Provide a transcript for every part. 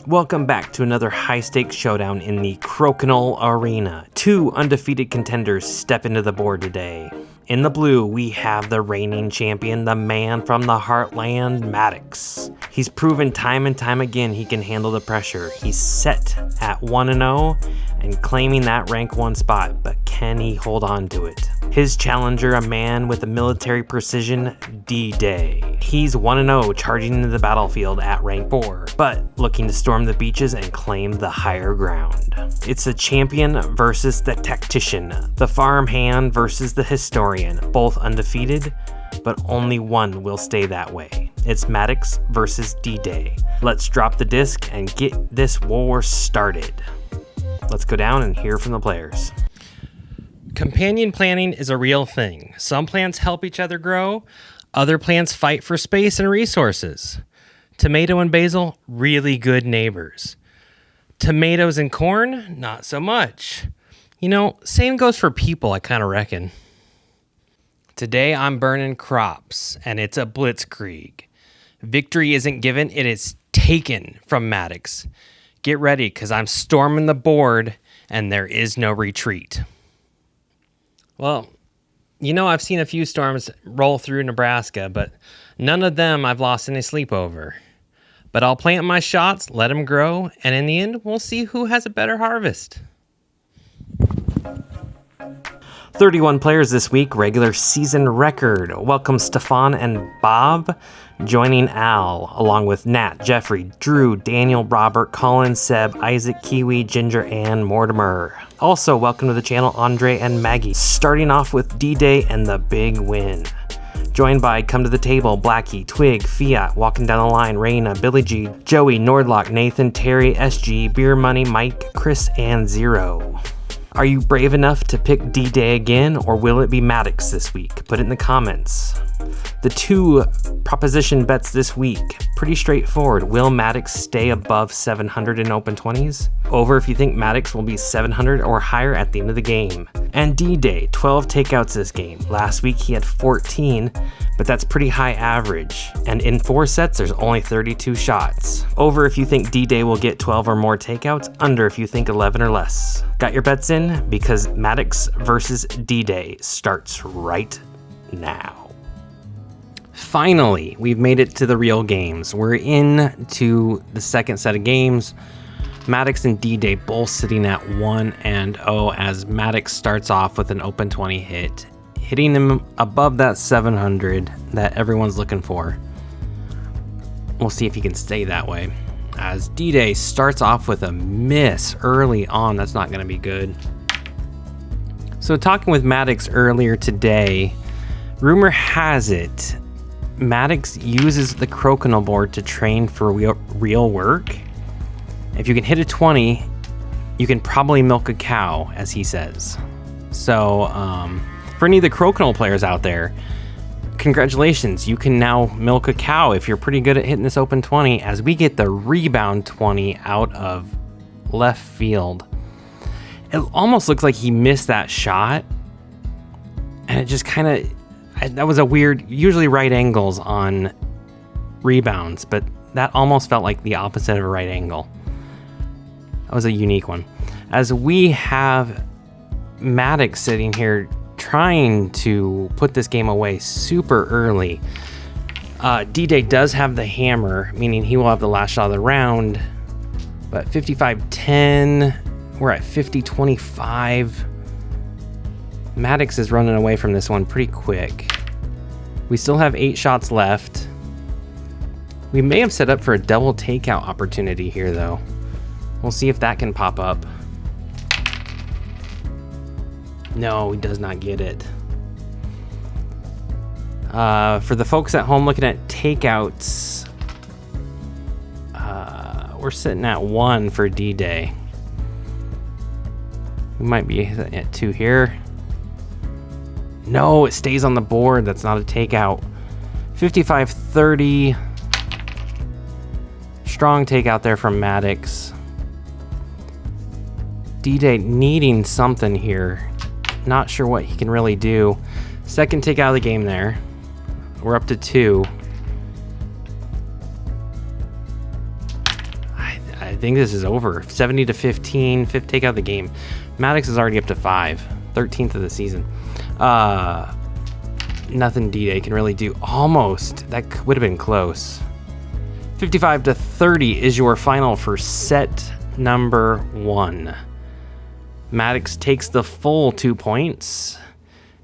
Welcome back to another high-stakes showdown in the Crokinole Arena. Two undefeated contenders step into the board today. In the blue, we have the reigning champion, the man from the heartland, Maddox. He's proven time and time again he can handle the pressure. He's set at 1-0 and claiming that rank 1 spot, but can he hold on to it? His challenger, a man with a military precision, D-Day. He's 1-0, charging into the battlefield at rank 4, but looking to storm the beaches and claim the higher ground. It's the champion versus the tactician, the farmhand versus the historian, both undefeated, but only one will stay that way. It's Maddox versus D-Day. Let's drop the disc and get this war started. Let's go down and hear from the players. Companion planting is a real thing. Some plants help each other grow. Other plants fight for space and resources. Tomato and basil, really good neighbors. Tomatoes and corn, not so much. You know, same goes for people, I kind of reckon. Today I'm burning crops, and it's a blitzkrieg. Victory isn't given, it is taken from Maddox. Get ready, because I'm storming the board, and there is no retreat. Well, you know, I've seen a few storms roll through Nebraska, but none of them I've lost any sleep over. But I'll plant my shots, let them grow, and in the end, we'll see who has a better harvest. 31 players this week, regular season record. Welcome Stefan and Bob, joining Al, along with Nat, Jeffrey, Drew, Daniel, Robert, Colin, Seb, Isaac, Kiwi, Ginger, and Mortimer. Also, welcome to the channel, Andre and Maggie, starting off with D-Day and the big win. Joined by Come to the Table, Blackie, Twig, Fiat, Walking Down the Line, Raina, Billy G, Joey, Nordlock, Nathan, Terry, SG, Beer Money, Mike, Chris, and Zero. Are you brave enough to pick D-Day again, or will it be Maddox this week? Put it in the comments. The two proposition bets this week, pretty straightforward. Will Maddox stay above 700 in open 20s? Over if you think Maddox will be 700 or higher at the end of the game. And D-Day, 12 takeouts this game. Last week he had 14, but that's pretty high average. And in 4 sets, there's only 32 shots. Over if you think D-Day will get 12 or more takeouts. Under if you think 11 or less. Got your bets in? Because Maddox versus D-Day starts right now. Finally, we've made it to the real games. We're into the second set of games. Maddox and D-Day both sitting at 1-0 as Maddox starts off with an open 20 hit, hitting him above that 700 that everyone's looking for. We'll see if he can stay that way. As D-Day starts off with a miss early on, that's not going to be good. So talking with Maddox earlier today, rumor has it Maddox uses the Crokinole board to train for real work. If you can hit a 20, you can probably milk a cow, as he says. So for any of the Crokinole players out there, congratulations, you can now milk a cow if you're pretty good at hitting this open 20, as we get the rebound 20 out of left field. It almost looks like he missed that shot, and it just kind of, that was a weird, usually right angles on rebounds, but that almost felt like the opposite of a right angle. That was a unique one. As we have Maddox sitting here trying to put this game away super early. D-Day does have the hammer, meaning he will have the last shot of the round, but 55-10, we're at 50-25. Maddox is running away from this one pretty quick. We still have 8 shots left. We may have set up for a double takeout opportunity here, though. We'll see if that can pop up. No, he does not get it. For the folks at home looking at takeouts, we're sitting at 1 for D-Day. We might be at 2 here. No, it stays on the board. That's not a takeout. 55-30. Strong takeout there from Maddox. D-Day needing something here. Not sure what he can really do. Second takeout of the game there. We're up to 2. I think this is over. 70 to 15, fifth takeout of the game. Maddox is already up to 5, 13th of the season. Nothing D-Day can really do. Almost. That would have been close. 55 to 30 is your final for set number 1. Maddox takes the full 2 points,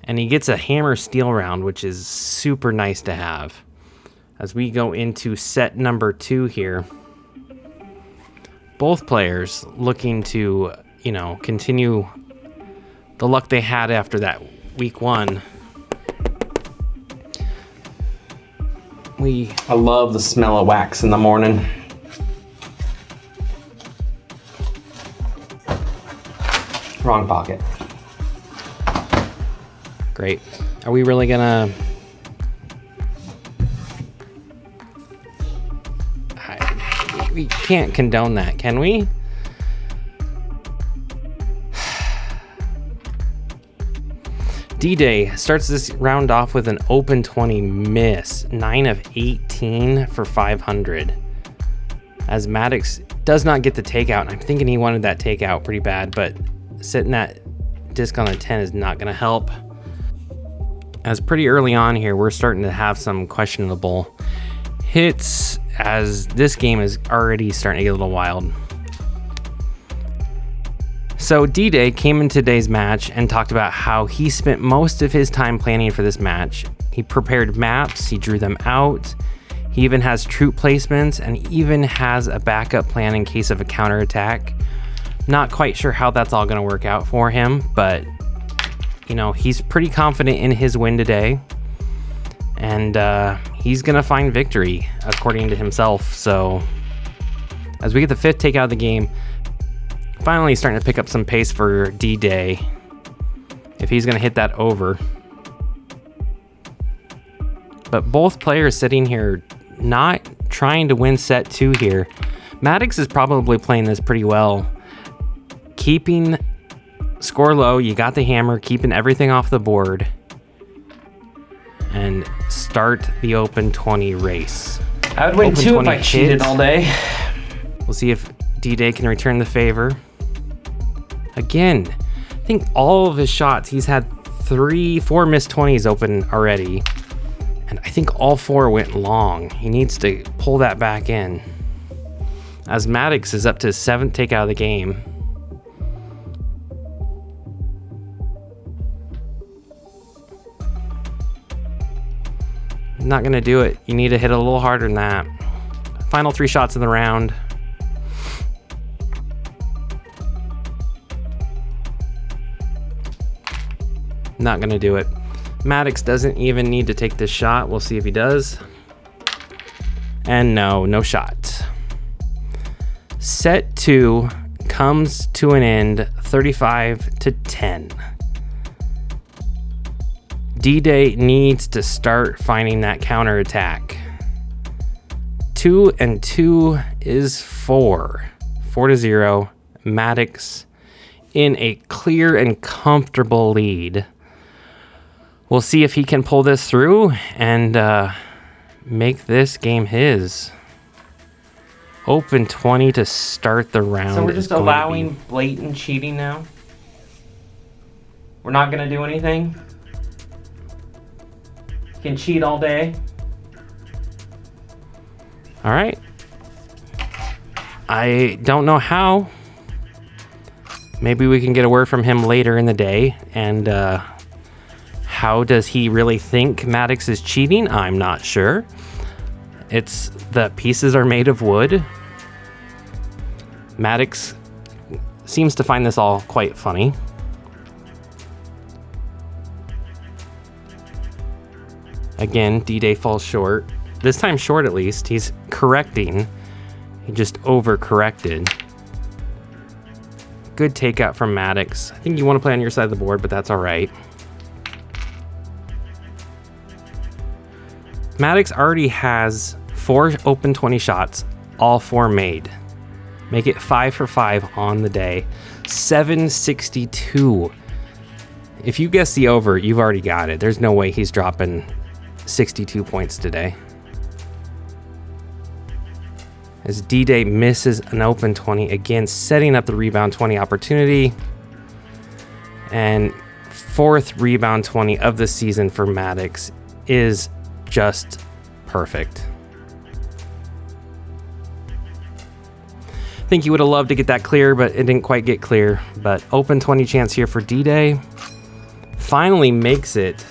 and he gets a hammer steel round, which is super nice to have. As we go into set number 2 here, both players looking to, continue the luck they had after that week 1. I love the smell of wax in the morning. Wrong pocket. Great. Are we really gonna... We can't condone that, can we? D-Day starts this round off with an open 20 miss, 9 of 18 for 500. As Maddox does not get the takeout, and I'm thinking he wanted that takeout pretty bad, but sitting that disc on the 10 is not going to help. As pretty early on here, we're starting to have some questionable hits, as this game is already starting to get a little wild. So D-Day came in today's match and talked about how he spent most of his time planning for this match. He prepared maps, he drew them out, he even has troop placements, and even has a backup plan in case of a counterattack. Not quite sure how that's all going to work out for him, but he's pretty confident in his win today, and he's going to find victory according to himself. So as we get the 5th takeout of the game, finally starting to pick up some pace for D-Day if he's going to hit that over. But both players sitting here not trying to win set 2 here. Maddox is probably playing this pretty well. Keeping score low, you got the hammer, keeping everything off the board, and start the open 20 race. I would win 2 if I cheated all day. We'll see if D-Day can return the favor. Again, I think all of his shots, he's had 4 missed 20s open already, and I think all 4 went long. He needs to pull that back in. As Maddox is up to his 7th takeout of the game. Not gonna do it. You need to hit a little harder than that. Final 3 shots of the round. Not gonna do it. Maddox doesn't even need to take this shot. We'll see if he does. And no shot. Set 2 comes to an end 35 to 10. D-Day needs to start finding that counterattack. 2 and 2 is 4. 4 to 0. Maddox in a clear and comfortable lead. We'll see if he can pull this through and make this game his. Open 20 to start the round. So we're just allowing blatant cheating now? We're not going to do anything? Can cheat all day? All right. I don't know how. Maybe we can get a word from him later in the day, and how does he really think Maddox is cheating? I'm not sure. The pieces are made of wood. Maddox seems to find this all quite funny. Again, D-Day falls short. This time short at least. He's correcting. He just overcorrected. Good takeout from Maddox. I think you want to play on your side of the board, but that's all right. Maddox already has 4 open 20 shots, all 4 made. Make it 5 for 5 on the day. 762. If you guess the over, you've already got it. There's no way he's dropping 62 points today. as D-Day misses an open 20, again setting up the rebound 20 opportunity. And 4th rebound 20 of the season for Maddox is just perfect. I think you would have loved to get that clear, but it didn't quite get clear. But open 20 chance here for D-Day. Finally makes it.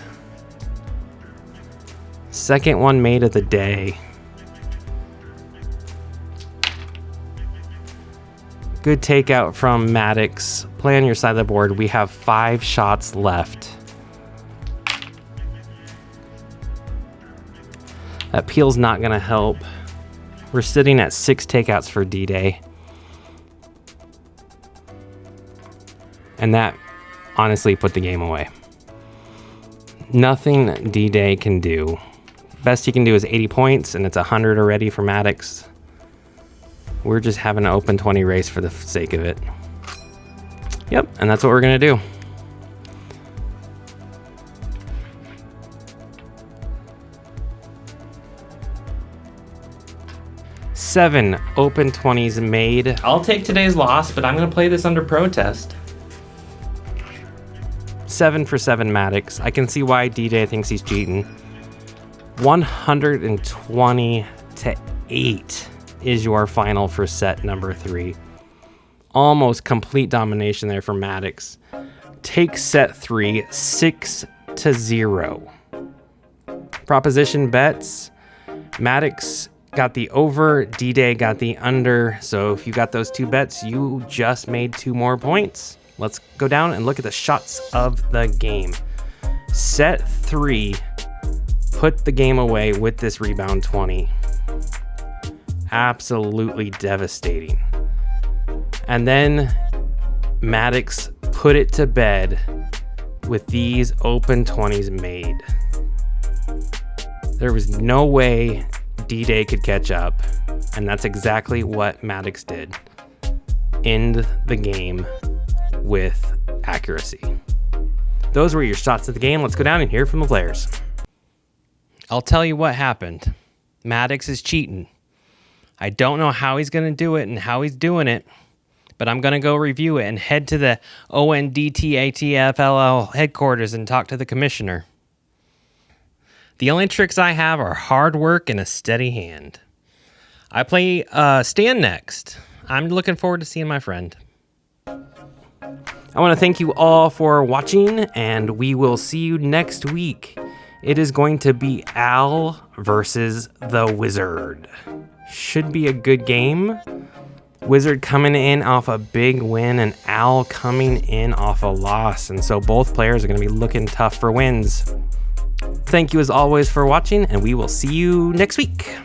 Second one made of the day. Good takeout from Maddox. Play on your side of the board. We have 5 shots left. That peel's not going to help. We're sitting at 6 takeouts for D-Day. And that honestly put the game away. Nothing D-Day can do. Best he can do is 80 points, and it's 100 already for Maddox. We're just having an open 20 race for the sake of it. Yep, and that's what we're going to do. Seven open 20s made. I'll take today's loss, but I'm going to play this under protest. 7 for 7 Maddox. I can see why D-Day thinks he's cheating. 120 to 8 is your final for set number 3. Almost complete domination there for Maddox. Take set 3, 6-0. Proposition bets. Maddox got the over, D-Day got the under. So if you got those 2 bets, you just made 2 more points. Let's go down and look at the shots of the game. Set 3 put the game away with this rebound 20. Absolutely devastating. And then Maddox put it to bed with these open 20s made. There was no way D-Day could catch up, and that's exactly what Maddox did. End the game with accuracy. Those were your shots of the game. Let's go down and hear from the players. I'll tell you what happened. Maddox is cheating. I don't know how he's going to do it and how he's doing it, but I'm going to go review it and head to the ONDTATFLL headquarters and talk to the commissioner. The only tricks I have are hard work and a steady hand. I play Stand next. I'm looking forward to seeing my friend. I want to thank you all for watching, and we will see you next week. It is going to be Al versus the Wizard. Should be a good game. Wizard coming in off a big win, and Al coming in off a loss. And so both players are going to be looking tough for wins. Thank you as always for watching, and we will see you next week.